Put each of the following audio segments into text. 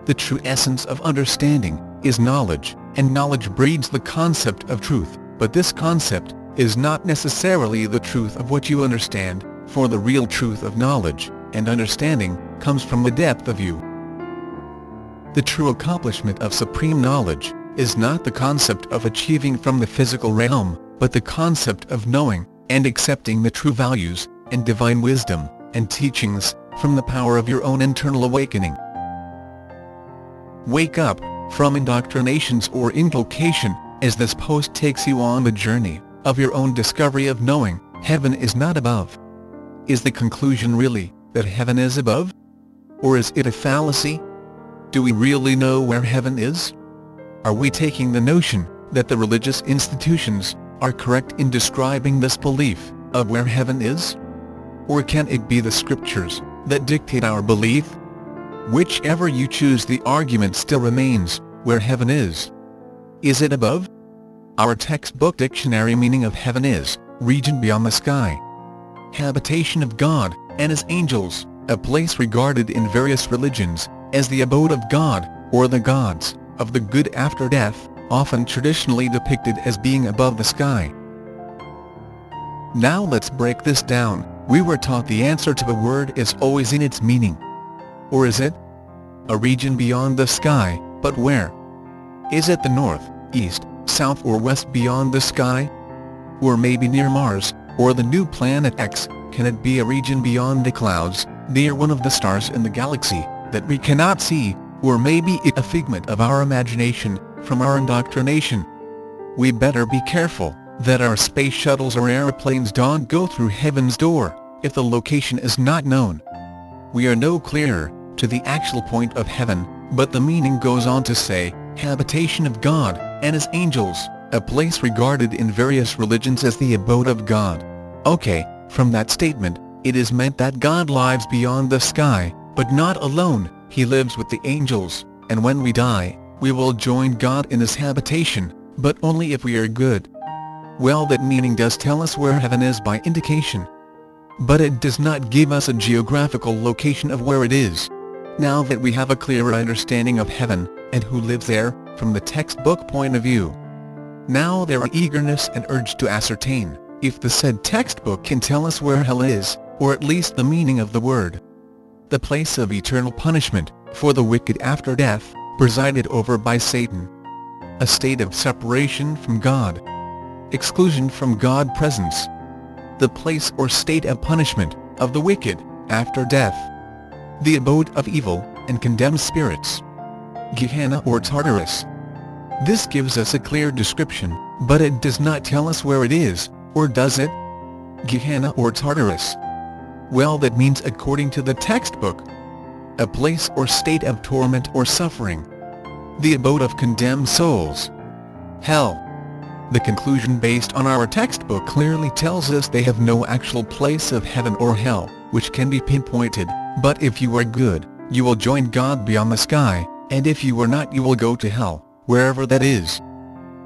The true essence of understanding is knowledge, and knowledge breeds the concept of truth, but this concept is not necessarily the truth of what you understand, for the real truth of knowledge and understanding comes from the depth of you. The true accomplishment of supreme knowledge is not the concept of achieving from the physical realm, but the concept of knowing and accepting the true values and divine wisdom and teachings from the power of your own internal awakening. Wake up from indoctrinations or inculcation, as this post takes you on the journey of your own discovery of knowing heaven is not above. Is the conclusion really that heaven is above? Or is it a fallacy? Do we really know where heaven is? Are we taking the notion that the religious institutions are correct in describing this belief of where heaven is? Or can it be the scriptures that dictate our belief? Whichever you choose, the argument still remains where heaven is. Is it above? Our textbook dictionary meaning of heaven is region beyond the sky, habitation of God and His angels, a place regarded in various religions as the abode of God or the gods of the good after death, often traditionally depicted as being above the sky. Now let's break this down. We were taught the answer to a word is always in its meaning. Or is it a region beyond the sky, but where? Is it the north, east, south or west beyond the sky? Or maybe near Mars, or the new planet X? Can it be a region beyond the clouds, near one of the stars in the galaxy that we cannot see? Or maybe it a figment of our imagination from our indoctrination? We better be careful that our space shuttles or airplanes don't go through heaven's door if the location is not known. We are no clearer to the actual point of heaven, but the meaning goes on to say, habitation of God and His angels, a place regarded in various religions as the abode of God. Okay, from that statement, it is meant that God lives beyond the sky, but not alone. He lives with the angels, and when we die, we will join God in His habitation, but only if we are good. Well, that meaning does tell us where heaven is by indication, but it does not give us a geographical location of where it is. Now that we have a clearer understanding of heaven, and who lives there, from the textbook point of view, now there are eagerness and urge to ascertain if the said textbook can tell us where hell is, or at least the meaning of the word. The place of eternal punishment for the wicked after death, presided over by Satan. A state of separation from God, exclusion from God presence. The place or state of punishment of the wicked after death. The abode of evil and condemned spirits. Gehenna or Tartarus. This gives us a clear description, but it does not tell us where it is, or does it? Gehenna or Tartarus. Well, that means, according to the textbook, a place or state of torment or suffering. The abode of condemned souls. Hell. The conclusion based on our textbook clearly tells us they have no actual place of heaven or hell, which can be pinpointed, but if you are good, you will join God beyond the sky, and if you are not, you will go to hell, wherever that is.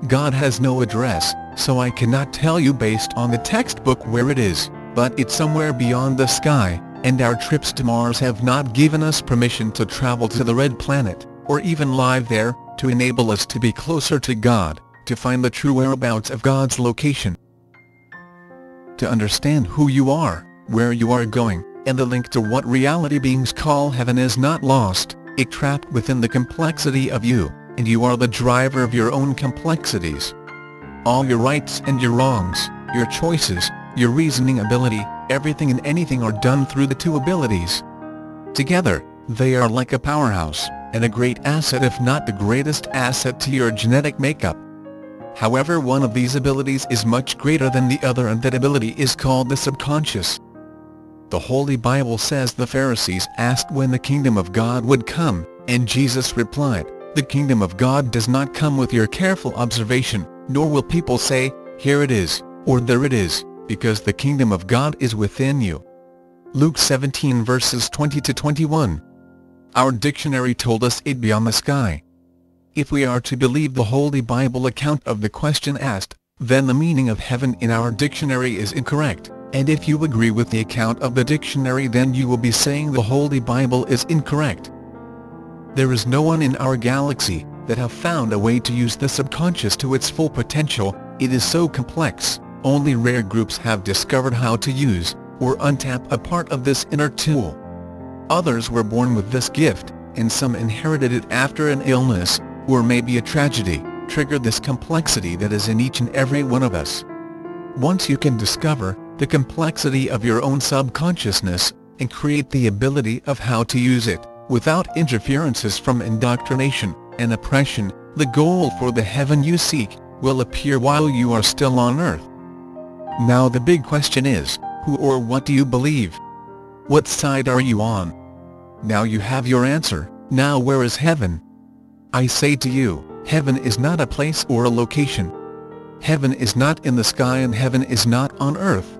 God has no address, so I cannot tell you based on the textbook where it is, but it's somewhere beyond the sky, and our trips to Mars have not given us permission to travel to the red planet, or even live there, to enable us to be closer to God, to find the true whereabouts of God's location. To understand who you are, where you are going, and the link to what reality beings call heaven is not lost, it trapped within the complexity of you, and you are the driver of your own complexities. All your rights and your wrongs, your choices, your reasoning ability, everything and anything are done through the two abilities. Together, they are like a powerhouse, and a great asset, if not the greatest asset, to your genetic makeup. However, one of these abilities is much greater than the other, and that ability is called the subconscious. The Holy Bible says the Pharisees asked when the kingdom of God would come, and Jesus replied, "The kingdom of God does not come with your careful observation, nor will people say, 'Here it is,' or 'There it is,' because the kingdom of God is within you." Luke 17 verses 20-21. Our dictionary told us it beyond the sky. If we are to believe the Holy Bible account of the question asked, then the meaning of heaven in our dictionary is incorrect, and if you agree with the account of the dictionary, then you will be saying the Holy Bible is incorrect. There is no one in our galaxy that have found a way to use the subconscious to its full potential. It is so complex, only rare groups have discovered how to use, or untap a part of this inner tool. Others were born with this gift, and some inherited it after an illness, or maybe a tragedy, triggered this complexity that is in each and every one of us. Once you can discover the complexity of your own subconsciousness, and create the ability of how to use it, without interferences from indoctrination and oppression, the goal for the heaven you seek will appear while you are still on earth. Now the big question is, who or what do you believe? What side are you on? Now you have your answer. Now where is heaven? I say to you, heaven is not a place or a location. Heaven is not in the sky and heaven is not on earth.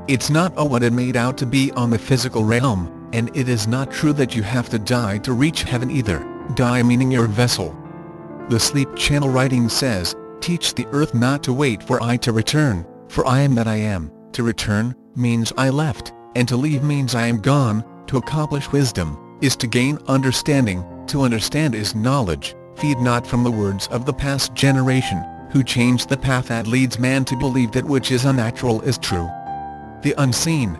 It's not what it made out to be on the physical realm, and it is not true that you have to die to reach heaven either, die meaning your vessel. The Sleep Channel writing says, teach the earth not to wait for I to return, for I am that I am. To return means I left, and to leave means I am gone. To accomplish wisdom is to gain understanding, to understand is knowledge. Feed not from the words of the past generation, who changed the path that leads man to believe that which is unnatural is true. The unseen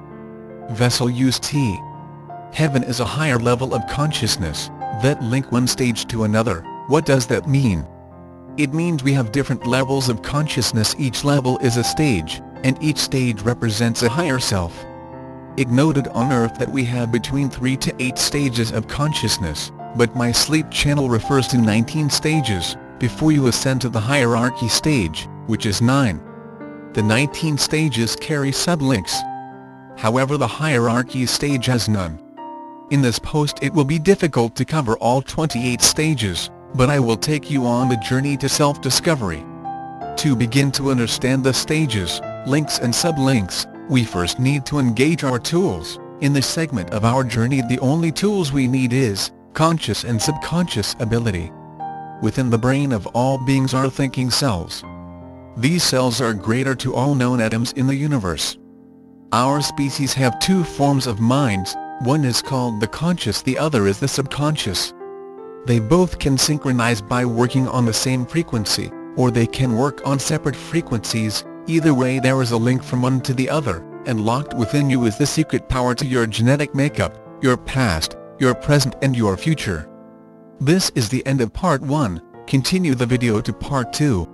vessel used T. Heaven is a higher level of consciousness that link one stage to another. What does that mean? It means we have different levels of consciousness. Each level is a stage, and each stage represents a higher self. It noted on Earth that we have between 3 to 8 stages of consciousness, but my Sleep Channel refers to 19 stages, before you ascend to the hierarchy stage, which is 9. The 19 stages carry sublinks. However, the hierarchy stage has none. In this post it will be difficult to cover all 28 stages, but I will take you on the journey to self-discovery. To begin to understand the stages, links and sublinks, we first need to engage our tools. In this segment of our journey, the only tools we need is conscious and subconscious ability. Within the brain of all beings are thinking cells. These cells are greater to all known atoms in the universe. Our species have two forms of minds, one is called the conscious, the other is the subconscious. They both can synchronize by working on the same frequency, or they can work on separate frequencies. Either way, there is a link from one to the other, and locked within you is the secret power to your genetic makeup, your past, your present and your future. This is the end of part 1, continue the video to part 2.